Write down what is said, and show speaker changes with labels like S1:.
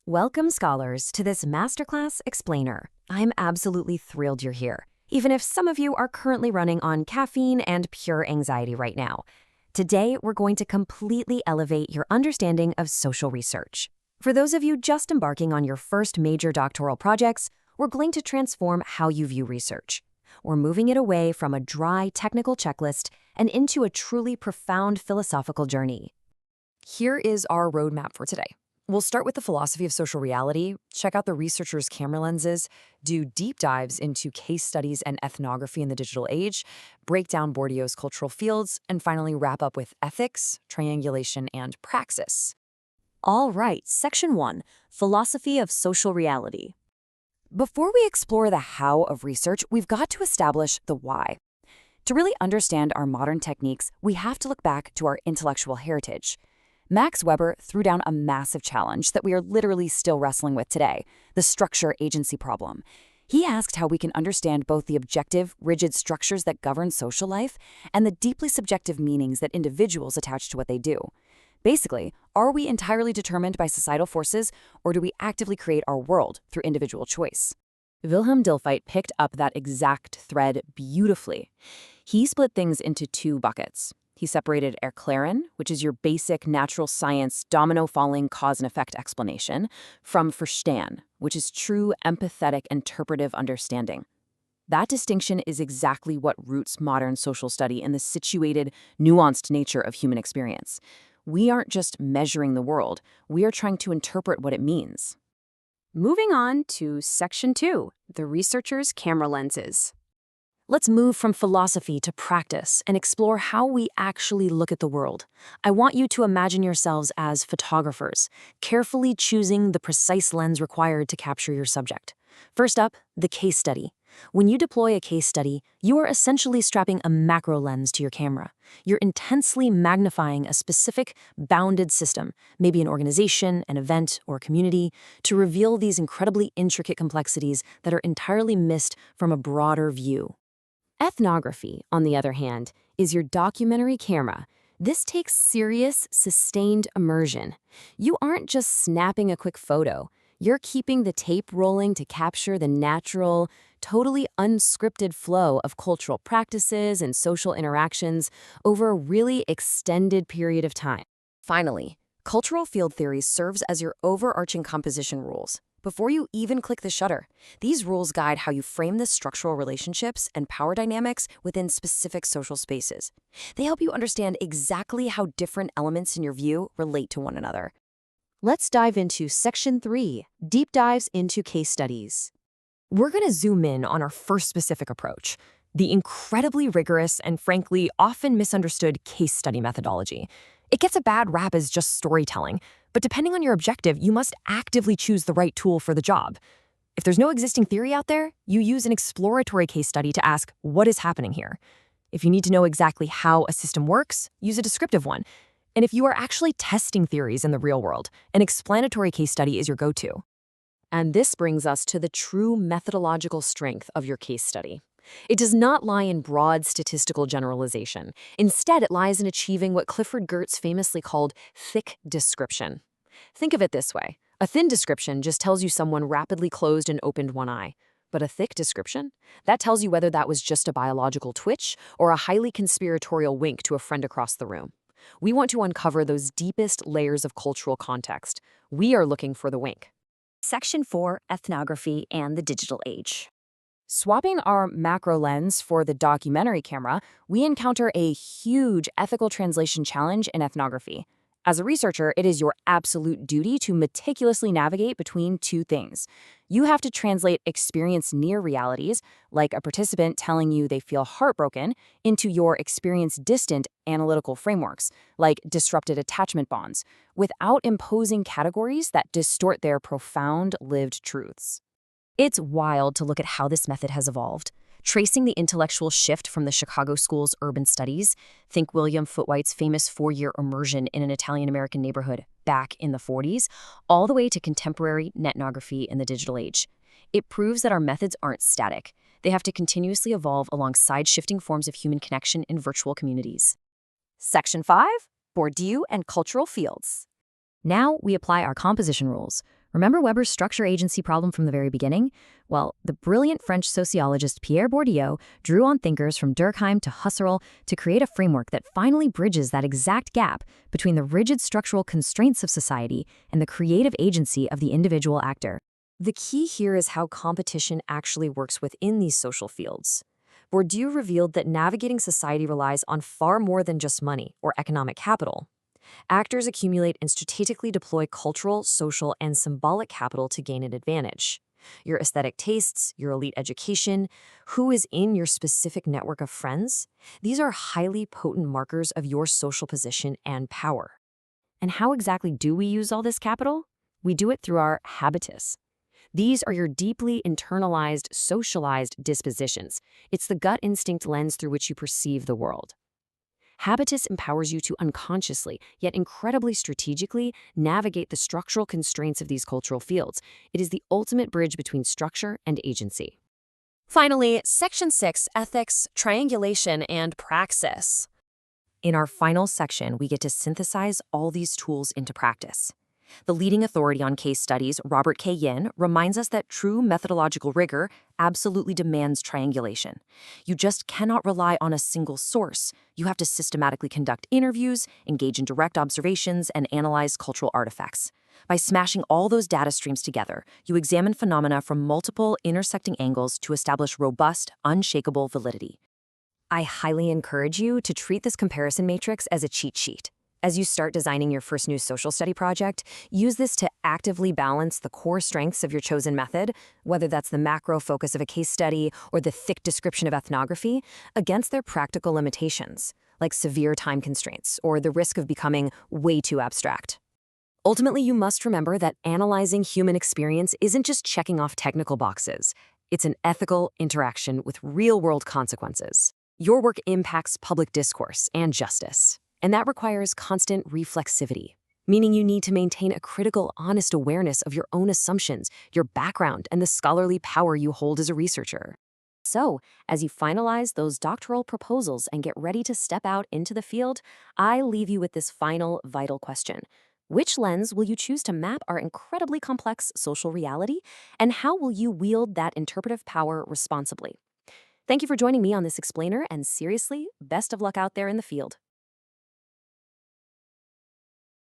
S1: Welcome, scholars, to this Masterclass Explainer. I'm absolutely thrilled you're here, even if some of you are currently running on caffeine and pure anxiety right now. Today, we're going to completely elevate your understanding of social research. For those of you just embarking on your first major doctoral projects, we're going to transform how you view research. We're moving it away from a dry technical checklist and into a truly profound philosophical journey. Here is our roadmap for today. We'll start with the philosophy of social reality, check out the researchers' camera lenses, do deep dives into case studies and ethnography in the digital age, break down Bourdieu's cultural fields, and finally wrap up with ethics, triangulation, and praxis. All right, Section 1, Philosophy of Social Reality. Before we explore the how of research, we've got to establish the why. To really understand our modern techniques, we have to look back to our intellectual heritage. Max Weber threw down a massive challenge that we are literally still wrestling with today, the structure-agency problem. He asked how we can understand both the objective, rigid structures that govern social life and the deeply subjective meanings that individuals attach to what they do. Basically, are we entirely determined by societal forces, or do we actively create our world through individual choice? Wilhelm Dilthey picked up that exact thread beautifully. He split things into two buckets. He separated Erklären, which is your basic natural science domino-falling cause and effect explanation, from Verstehen, which is true empathetic interpretive understanding. That distinction is exactly what roots modern social study in the situated, nuanced nature of human experience. We aren't just measuring the world, we are trying to interpret what it means. Moving on to Section 2, the researcher's camera lenses. Let's move from philosophy to practice and explore how we actually look at the world. I want you to imagine yourselves as photographers, carefully choosing the precise lens required to capture your subject. First up, the case study. When you deploy a case study, you are essentially strapping a macro lens to your camera. You're intensely magnifying a specific, bounded system, maybe an organization, an event, or a community, to reveal these incredibly intricate complexities that are entirely missed from a broader view. Ethnography, on the other hand, is your documentary camera. This takes serious, sustained immersion. You aren't just snapping a quick photo. You're keeping the tape rolling to capture the natural, totally unscripted flow of cultural practices and social interactions over a really extended period of time. Finally, cultural field theory serves as your overarching composition rules. Before you even click the shutter, these rules guide how you frame the structural relationships and power dynamics within specific social spaces. They help you understand exactly how different elements in your view relate to one another. Let's dive into Section 3, Deep Dives into Case Studies. We're going to zoom in on our first specific approach, the incredibly rigorous and frankly often misunderstood case study methodology. It gets a bad rap as just storytelling, but depending on your objective, you must actively choose the right tool for the job. If there's no existing theory out there, you use an exploratory case study to ask, what is happening here? If you need to know exactly how a system works, use a descriptive one. And if you are actually testing theories in the real world, an explanatory case study is your go-to. And this brings us to the true methodological strength of your case study. It does not lie in broad statistical generalization. Instead, it lies in achieving what Clifford Geertz famously called thick description. Think of it this way. A thin description just tells you someone rapidly closed and opened one eye. But a thick description? That tells you whether that was just a biological twitch or a highly conspiratorial wink to a friend across the room. We want to uncover those deepest layers of cultural context. We are looking for the wink. Section 4, Ethnography and the Digital Age. Swapping our macro lens for the documentary camera, we encounter a huge ethical translation challenge in ethnography. As a researcher, it is your absolute duty to meticulously navigate between two things. You have to translate experience near realities, like a participant telling you they feel heartbroken, into your experience distant analytical frameworks, like disrupted attachment bonds, without imposing categories that distort their profound lived truths. It's wild to look at how this method has evolved. Tracing the intellectual shift from the Chicago School's urban studies, think William Footwhite's famous 4-year immersion in an Italian-American neighborhood back in the 40s, all the way to contemporary ethnography in the digital age. It proves that our methods aren't static. They have to continuously evolve alongside shifting forms of human connection in virtual communities. Section 5, Bourdieu and Cultural Fields. Now we apply our composition rules. Remember Weber's structure agency problem from the very beginning? Well, the brilliant French sociologist Pierre Bourdieu drew on thinkers from Durkheim to Husserl to create a framework that finally bridges that exact gap between the rigid structural constraints of society and the creative agency of the individual actor. The key here is how competition actually works within these social fields. Bourdieu revealed that navigating society relies on far more than just money or economic capital. Actors accumulate and strategically deploy cultural, social, and symbolic capital to gain an advantage. Your aesthetic tastes, your elite education, who is in your specific network of friends, these are highly potent markers of your social position and power. And how exactly do we use all this capital? We do it through our habitus. These are your deeply internalized, socialized dispositions. It's the gut instinct lens through which you perceive the world. Habitus empowers you to unconsciously, yet incredibly strategically, navigate the structural constraints of these cultural fields. It is the ultimate bridge between structure and agency. Finally, Section 6, Ethics, Triangulation, and Praxis. In our final section, we get to synthesize all these tools into practice. The leading authority on case studies, Robert K. Yin, reminds us that true methodological rigor absolutely demands triangulation. You just cannot rely on a single source. You have to systematically conduct interviews, engage in direct observations, and analyze cultural artifacts. By smashing all those data streams together, you examine phenomena from multiple intersecting angles to establish robust, unshakable validity. I highly encourage you to treat this comparison matrix as a cheat sheet. As you start designing your first new social study project, use this to actively balance the core strengths of your chosen method, whether that's the macro focus of a case study or the thick description of ethnography, against their practical limitations, like severe time constraints or the risk of becoming way too abstract. Ultimately, you must remember that analyzing human experience isn't just checking off technical boxes. It's an ethical interaction with real-world consequences. Your work impacts public discourse and justice. And that requires constant reflexivity, meaning you need to maintain a critical, honest awareness of your own assumptions, your background, and the scholarly power you hold as a researcher. So, as you finalize those doctoral proposals and get ready to step out into the field, I leave you with this final vital question. Which lens will you choose to map our incredibly complex social reality, and how will you wield that interpretive power responsibly? Thank you for joining me on this explainer, and seriously, best of luck out there in the field.